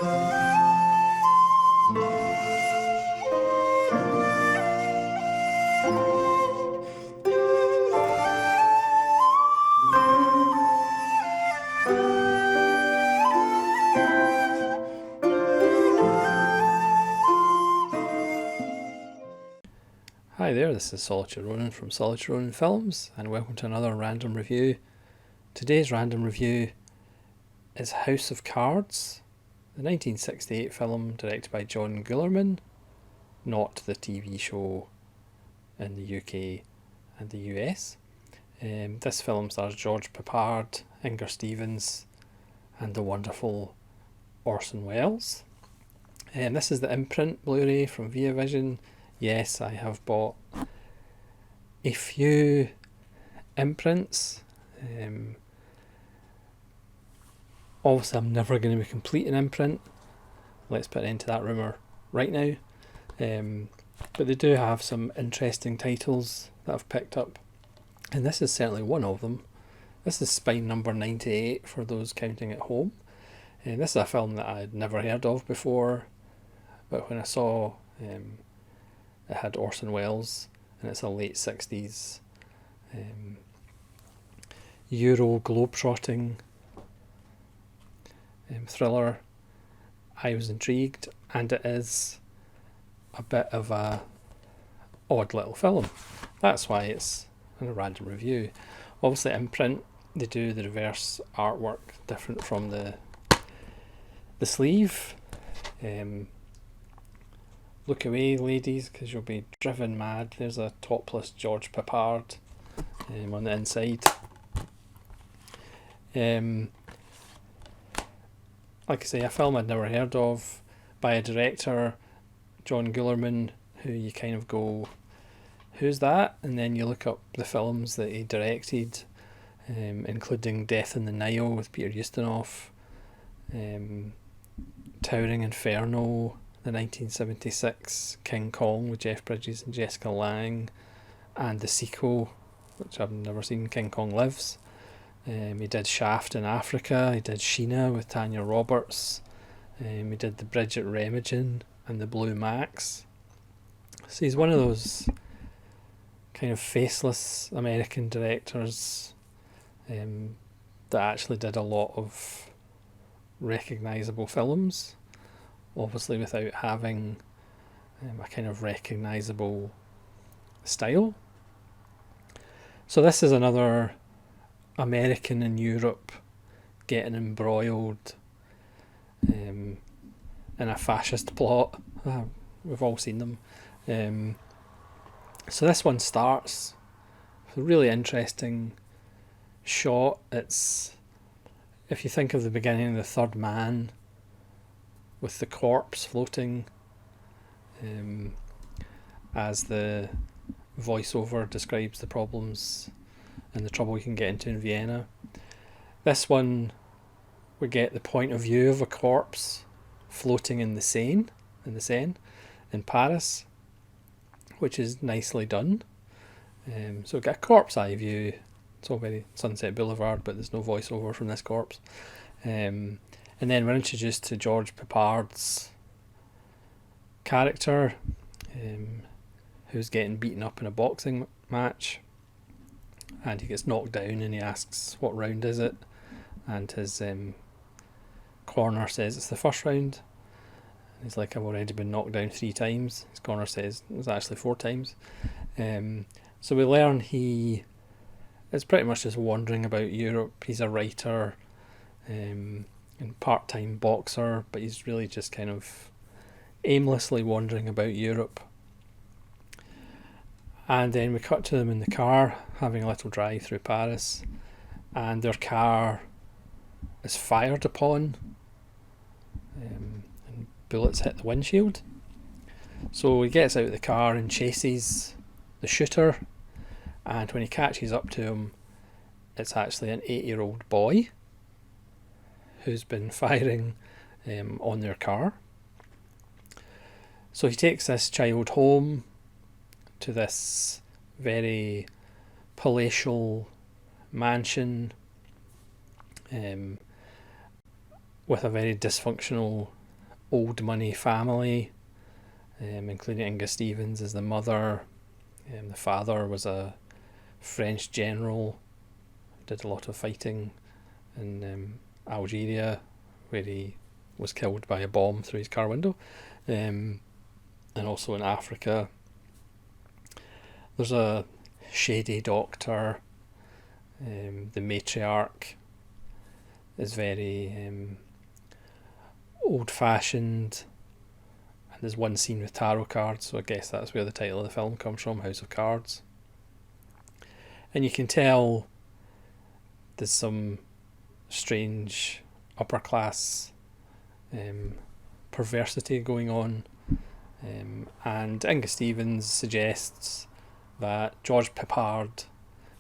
Hi there, this is Solitary Ronin from Solitary Ronin Films, and welcome to another random review. Today's random review is House of Cards, the 1968 film directed by John Guillermin, not the TV show in the UK and the US. This film stars George Peppard, Inger Stevens, and the wonderful Orson Welles. This is the imprint Blu-ray from Via Vision. Yes, I have bought a few imprints. Obviously, I'm never going to be complete an imprint. Let's put an end to that rumour right now. But they do have some interesting titles that I've picked up. And this is certainly one of them. This is Spine number 98 for those counting at home. And this is a film that I'd never heard of before. But when I saw it had Orson Welles, and it's a late 60s Euro globetrotting thriller, I was intrigued, and it is a bit of a odd little film. That's why it's in a random review. Obviously imprint, they do the reverse artwork different from the sleeve. Look away, ladies, because you'll be driven mad. There's a topless George Peppard on the inside. Like I say, a film I'd never heard of by a director, John Guillermin, who you kind of go, who's that? And then you look up the films that he directed, including Death in the Nile with Peter Ustinov, Towering Inferno, the 1976 King Kong with Jeff Bridges and Jessica Lange, and the sequel, which I've never seen, King Kong Lives. He did Shaft in Africa, he did Sheena with Tanya Roberts, he did The Bridget Remagen and The Blue Max. So he's one of those kind of faceless American directors that actually did a lot of recognisable films, obviously without having a kind of recognisable style. So this is another American in Europe getting embroiled in a fascist plot. We've all seen them. So this one starts with a really interesting shot. It's, if you think of the beginning of The Third Man, with the corpse floating, as the voiceover describes the problems and the trouble you can get into in Vienna. This one, we get the point of view of a corpse floating in the Seine, in Paris, which is nicely done. So we get a corpse eye view. It's all very Sunset Boulevard, but there's no voiceover from this corpse. And then we're introduced to George Peppard's character, who's getting beaten up in a boxing match, and he gets knocked down and he asks what round is it, and his corner says it's the first round. And he's like, I've already been knocked down 3 times. His corner says it was actually 4 times. So we learn he is pretty much just wandering about Europe. He's a writer and part-time boxer, but he's really just kind of aimlessly wandering about Europe. And then we cut to them in the car having a little drive through Paris, and their car is fired upon, and bullets hit the windshield. So he gets out of the car and chases the shooter, and when he catches up to him, it's actually an 8-year-old boy who's been firing on their car. So he takes this child home to this very palatial mansion with a very dysfunctional old money family, including Inga Stevens as the mother. The father was a French general, did a lot of fighting in Algeria, where he was killed by a bomb through his car window, and also in Africa. There's a shady doctor. The matriarch is very old-fashioned, and there's one scene with tarot cards, so I guess that's where the title of the film comes from, House of Cards. And you can tell there's some strange upper class perversity going on, and Inga Stevens suggests that George Peppard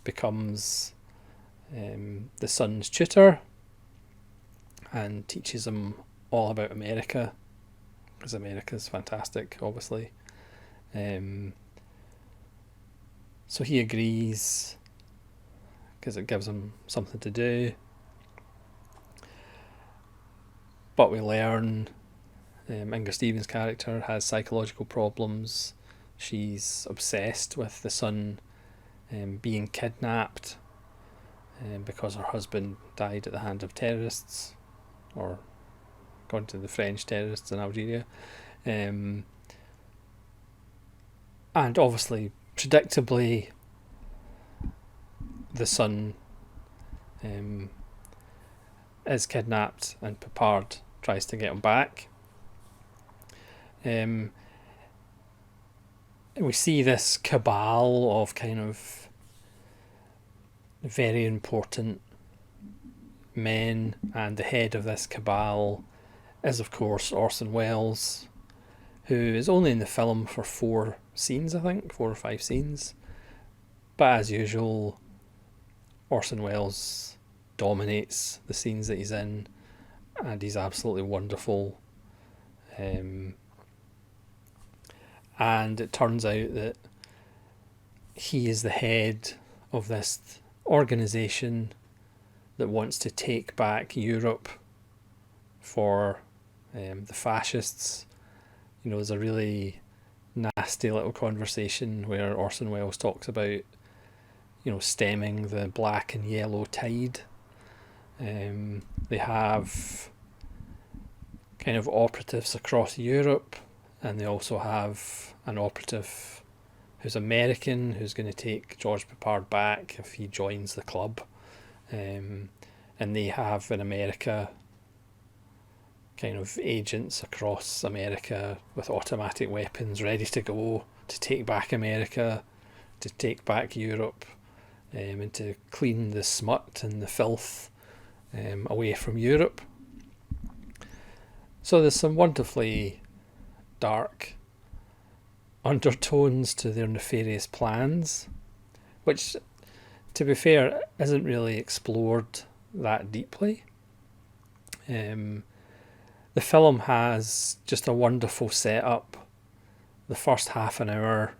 becomes the son's tutor and teaches him all about America, because America's fantastic, obviously. So he agrees because it gives him something to do. But we learn Inga Stevens' character has psychological problems. She's obsessed with the son being kidnapped because her husband died at the hand of terrorists, or according to the French terrorists in Algeria. And obviously, predictably, the son is kidnapped and Peppard tries to get him back. We see this cabal of kind of very important men, and the head of this cabal is of course Orson Welles, who is only in the film for 4 scenes, I think, 4 or 5 scenes. But as usual, Orson Welles dominates the scenes that he's in, and he's absolutely wonderful. And it turns out that he is the head of this organisation that wants to take back Europe for the fascists. You know, there's a really nasty little conversation where Orson Welles talks about, stemming the black and yellow tide. They have kind of operatives across Europe, and they also have an operative who's American, who's going to take George Peppard back if he joins the club. And they have in America kind of agents across America with automatic weapons ready to go to take back America, to take back Europe, and to clean the smut and the filth away from Europe. So there's some wonderfully dark undertones to their nefarious plans, which, to be fair, isn't really explored that deeply. The film has just a wonderful setup. The first half an hour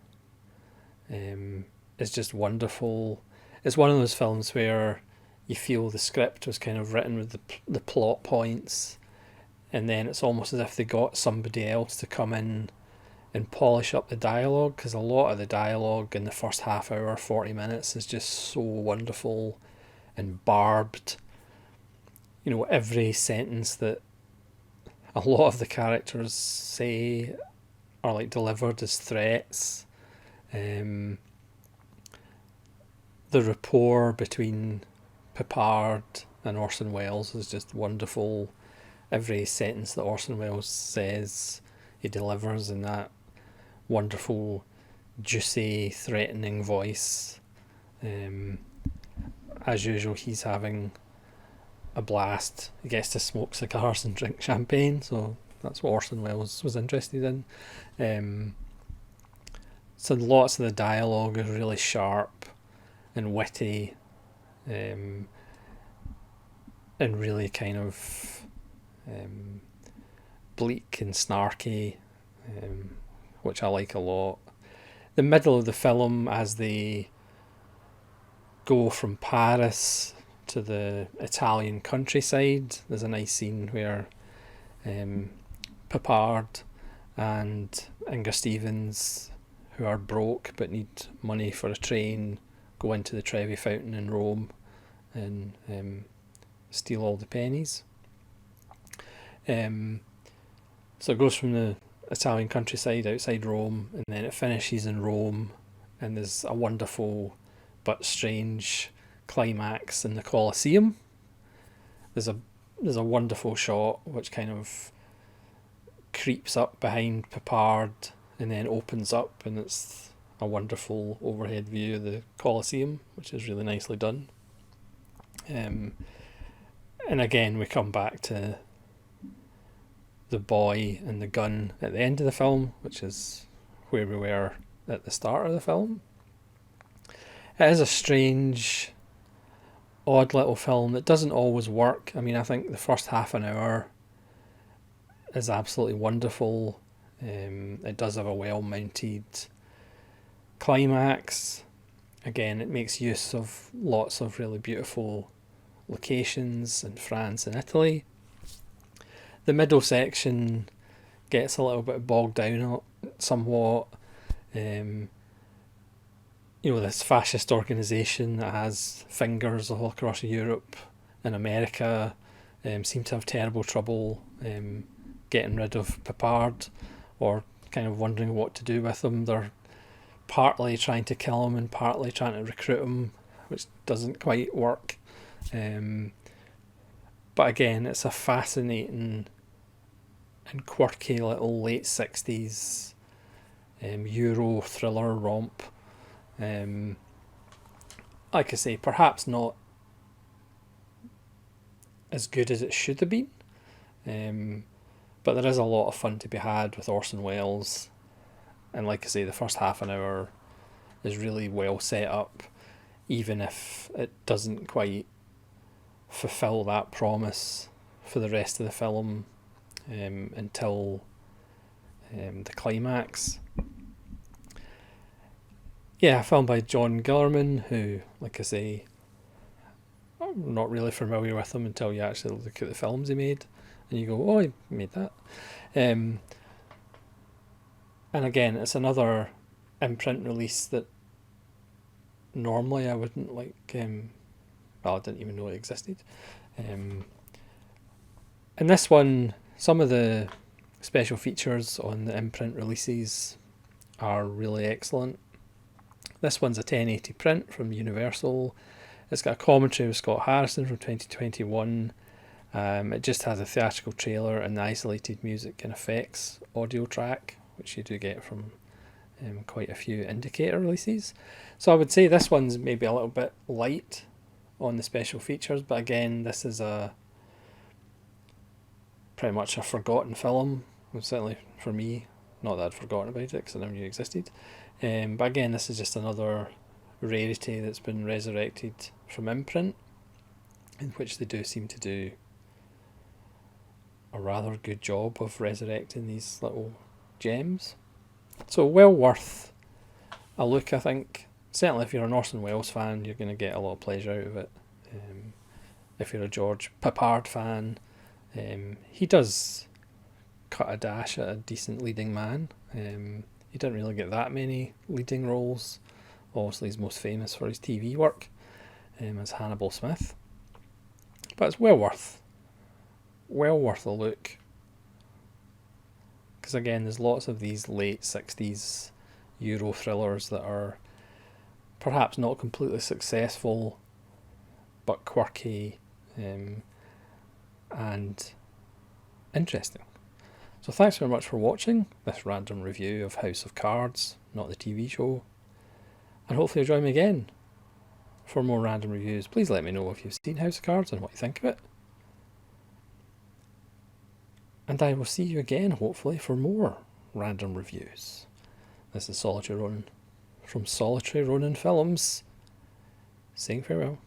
is just wonderful. It's one of those films where you feel the script was kind of written with the plot points, and then it's almost as if they got somebody else to come in and polish up the dialogue, because a lot of the dialogue in the first half hour, 40 minutes, is just so wonderful and barbed. Every sentence that a lot of the characters say are like delivered as threats. The rapport between Peppard and Orson Welles is just wonderful. Every sentence that Orson Welles says, he delivers in that wonderful, juicy, threatening voice. As usual, he's having a blast. He gets to smoke cigars and drink champagne, so that's what Orson Welles was interested in. So lots of the dialogue is really sharp and witty, and really kind of bleak and snarky, which I like a lot. The middle of the film, as they go from Paris to the Italian countryside, there's a nice scene where Peppard and Inga Stevens, who are broke but need money for a train, go into the Trevi Fountain in Rome and steal all the pennies. So it goes from the Italian countryside outside Rome, and then it finishes in Rome, and there's a wonderful but strange climax in the Colosseum. There's a wonderful shot which kind of creeps up behind Peppard and then opens up, and it's a wonderful overhead view of the Colosseum, which is really nicely done. And again, we come back to the boy and the gun at the end of the film, which is where we were at the start of the film. It is a strange, odd little film that doesn't always work. I mean, I think the first half an hour is absolutely wonderful. It does have a well-mounted climax. Again, it makes use of lots of really beautiful locations in France and Italy. The middle section gets a little bit bogged down somewhat. This fascist organisation that has fingers all across Europe and America seem to have terrible trouble getting rid of Peppard, or kind of wondering what to do with him. They're partly trying to kill him and partly trying to recruit him, which doesn't quite work. But again, it's a fascinating and quirky little late 60s Euro thriller romp. Like I say, perhaps not as good as it should have been, but there is a lot of fun to be had with Orson Welles. And like I say, the first half an hour is really well set up, even if it doesn't quite fulfill that promise for the rest of the film until the climax. Yeah, a film by John Gillerman, who, like I say, I'm not really familiar with him until you actually look at the films he made, and you go, oh, he made that. And again, it's another imprint release that normally I wouldn't like. I didn't even know it existed. And this one, some of the special features on the imprint releases are really excellent. This one's a 1080 print from Universal. It's got a commentary with Scott Harrison from 2021. It just has a theatrical trailer and the isolated music and effects audio track, which you do get from quite a few indicator releases. So I would say this one's maybe a little bit light on the special features, but again, this is pretty much a forgotten film, certainly for me. Not that I'd forgotten about it because I never knew it existed. But again, this is just another rarity that's been resurrected from imprint, in which they do seem to do a rather good job of resurrecting these little gems. So well worth a look, I think. Certainly if you're an Orson Welles fan, you're going to get a lot of pleasure out of it. If you're a George Peppard fan, he does cut a dash at a decent leading man. He didn't really get that many leading roles. Obviously he's most famous for his TV work as Hannibal Smith. But it's well worth a look. Because again, there's lots of these late 60s Euro thrillers that are perhaps not completely successful, but quirky and interesting. So thanks very much for watching this random review of House of Cards, not the TV show. And hopefully you'll join me again for more random reviews. Please let me know if you've seen House of Cards and what you think of it. And I will see you again, hopefully, for more random reviews. This is Solitary Ronin from Solitary Ronin Films, saying farewell.